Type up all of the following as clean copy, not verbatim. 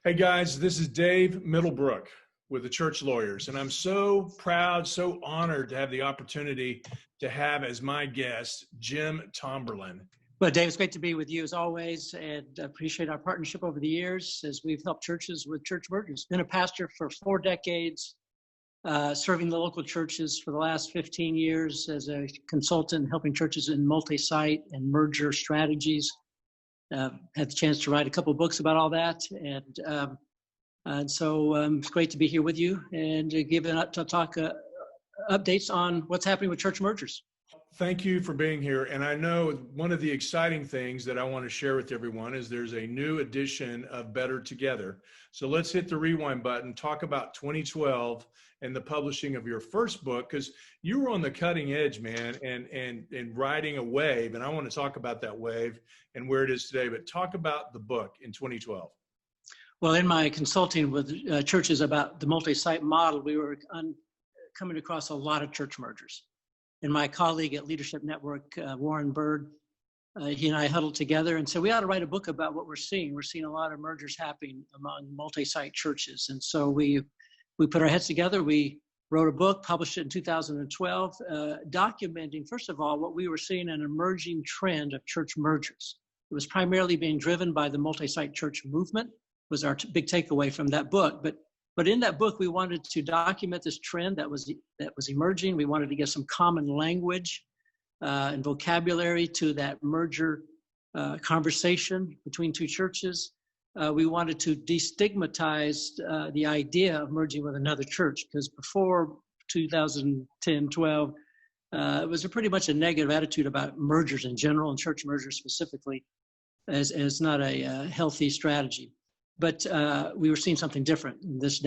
Hey guys, this is Dave Middlebrook with the Church Lawyers, and I'm so proud, so honored to have the opportunity to have as my guest Jim Tomberlin. Well, Dave, it's great to be with you as always, and appreciate our partnership over the years as we've helped churches with church mergers. Been a pastor for 4 decades, serving the local churches for the last 15 years as a consultant, helping churches in multi-site and merger strategies. Had the chance to write a couple of books about all that, and so it's great to be here with you and to talk updates on what's happening with church mergers. Thank you for being here. And I know one of the exciting things that I want to share with everyone is there's a new edition of Better Together. So let's hit the rewind button, talk about 2012 and the publishing of your first book, because you were on the cutting edge, man, and riding a wave. And I want to talk about that wave and where it is today, but talk about the book in 2012. Well, in my consulting with churches about the multi-site model, we were coming across a lot of church mergers. And my colleague at Leadership Network, Warren Bird, he and I huddled together and said, we ought to write a book about what we're seeing. We're seeing a lot of mergers happening among multi-site churches. And so we put our heads together. We wrote a book, published it in 2012, documenting, first of all, what we were seeing an emerging trend of church mergers. It was primarily being driven by the multi-site church movement, was our big takeaway from that book. But in that book, we wanted to document this trend that was emerging. We wanted to get some common language and vocabulary to that merger conversation between two churches. We wanted to destigmatize the idea of merging with another church, because before 2010, 12, it was pretty much a negative attitude about mergers in general and church mergers specifically as not a healthy strategy. But we were seeing something different in this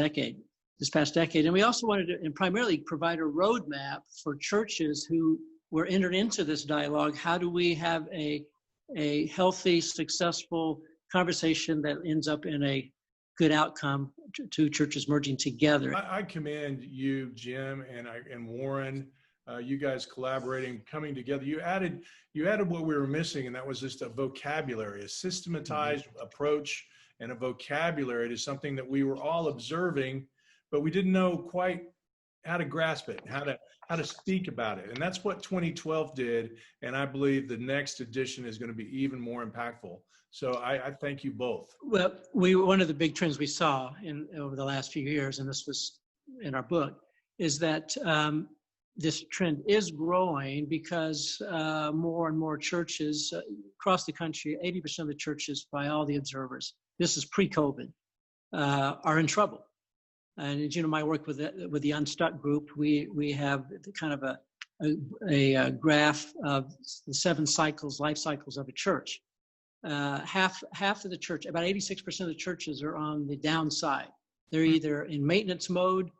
past decade. And we also wanted to primarily provide a roadmap for churches who were entered into this dialogue. How do we have a healthy, successful conversation that ends up in a good outcome to churches merging together? I commend you, Jim, and Warren, you guys collaborating, coming together. You added what we were missing, and that was just a vocabulary, a systematized approach and a vocabulary to something that we were all observing, but we didn't know quite how to grasp it, how to speak about it. And that's what 2012 did. And I believe the next edition is going to be even more impactful. So I thank you both. Well, one of the big trends we saw over the last few years, and this was in our book, is that this trend is growing because more and more churches across the country, 80% of the churches by all the observers, this is pre-COVID, are in trouble. And as you know, my work with the Unstuck group, we have kind of a graph of the 7 life cycles of a church. Half of the church, about 86% of the churches are on the downside. They're either in maintenance mode,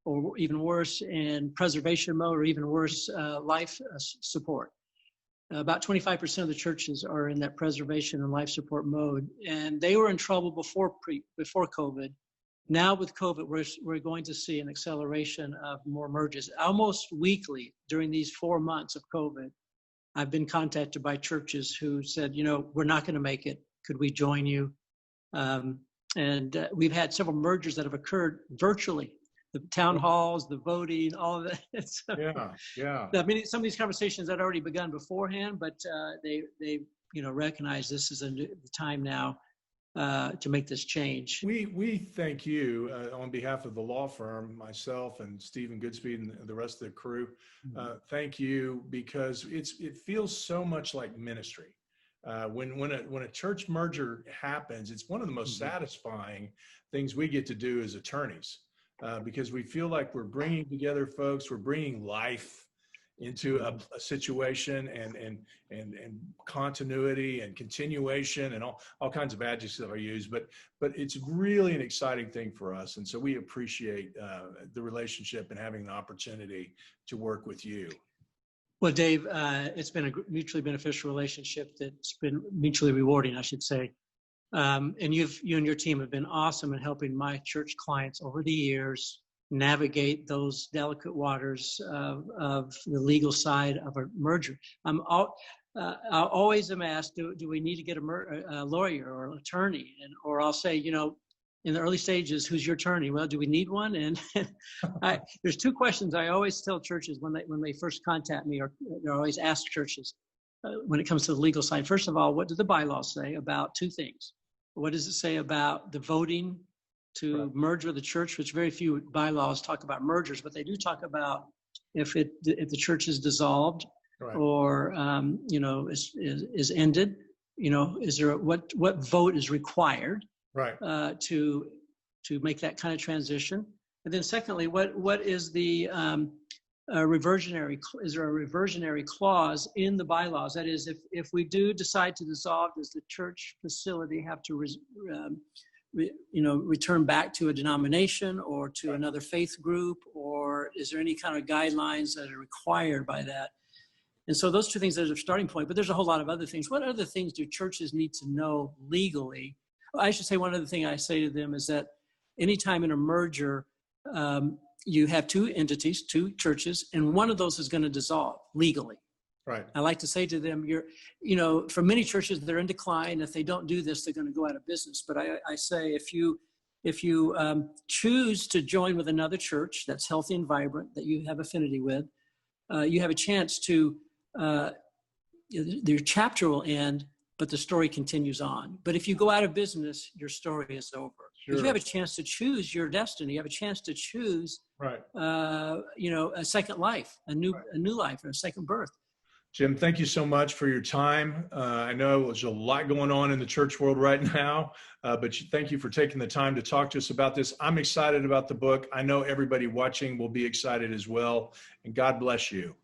or even worse, in preservation mode, or even worse, life support. About 25% of the churches are in that preservation and life support mode, and they were in trouble before COVID. Now with COVID, we're going to see an acceleration of more mergers. Almost weekly during these 4 months of COVID, I've been contacted by churches who said, we're not going to make it. Could we join you? And we've had several mergers that have occurred virtually. The town halls, the voting, all of that. So, yeah. I mean, some of these conversations had already begun beforehand, but they recognize this is the time now to make this change. We thank you on behalf of the law firm, myself and Stephen Goodspeed and the rest of the crew. Thank you, because it feels so much like ministry. When a church merger happens, it's one of the most satisfying things we get to do as attorneys. Because we feel like we're bringing together folks, we're bringing life into a situation and continuity and continuation and all kinds of adjectives that are used, but it's really an exciting thing for us. And so we appreciate the relationship and having the opportunity to work with you. Well, Dave, it's been a mutually beneficial relationship that's been mutually rewarding, I should say. And you and your team have been awesome in helping my church clients over the years navigate those delicate waters of the legal side of a merger. I always am asked, do we need to get a lawyer or an attorney? Or I'll say, in the early stages, who's your attorney? Well, do we need one? And there's two questions I always tell churches when they first contact me, or they always ask churches when it comes to the legal side. First of all, what do the bylaws say about two things? What does it say about the voting to merge with the church, which very few bylaws talk about mergers, but they do talk about if the church is dissolved or is ended. Is there what vote is required to make that kind of transition? And then secondly, what is the reversionary? Is there a reversionary clause in the bylaws? That is, if we do decide to dissolve, does the church facility have to return back to a denomination or to another faith group, or is there any kind of guidelines that are required by that? And so those two things are a starting point, but there's a whole lot of other things. What other things do churches need to know legally? Well, I should say one other thing I say to them is that anytime in a merger, you have two entities, two churches, and one of those is going to dissolve legally. Right. I like to say to them, for many churches, they're in decline. If they don't do this, they're going to go out of business. But I say, if you choose to join with another church that's healthy and vibrant, that you have affinity with, you have a chance to, your chapter will end, but the story continues on. But if you go out of business, your story is over. Sure. If you have a chance to choose your destiny, you have a chance to choose, a second life, a new life, or a second birth. Jim, thank you so much for your time. I know there's a lot going on in the church world right now, but thank you for taking the time to talk to us about this. I'm excited about the book. I know everybody watching will be excited as well, and God bless you.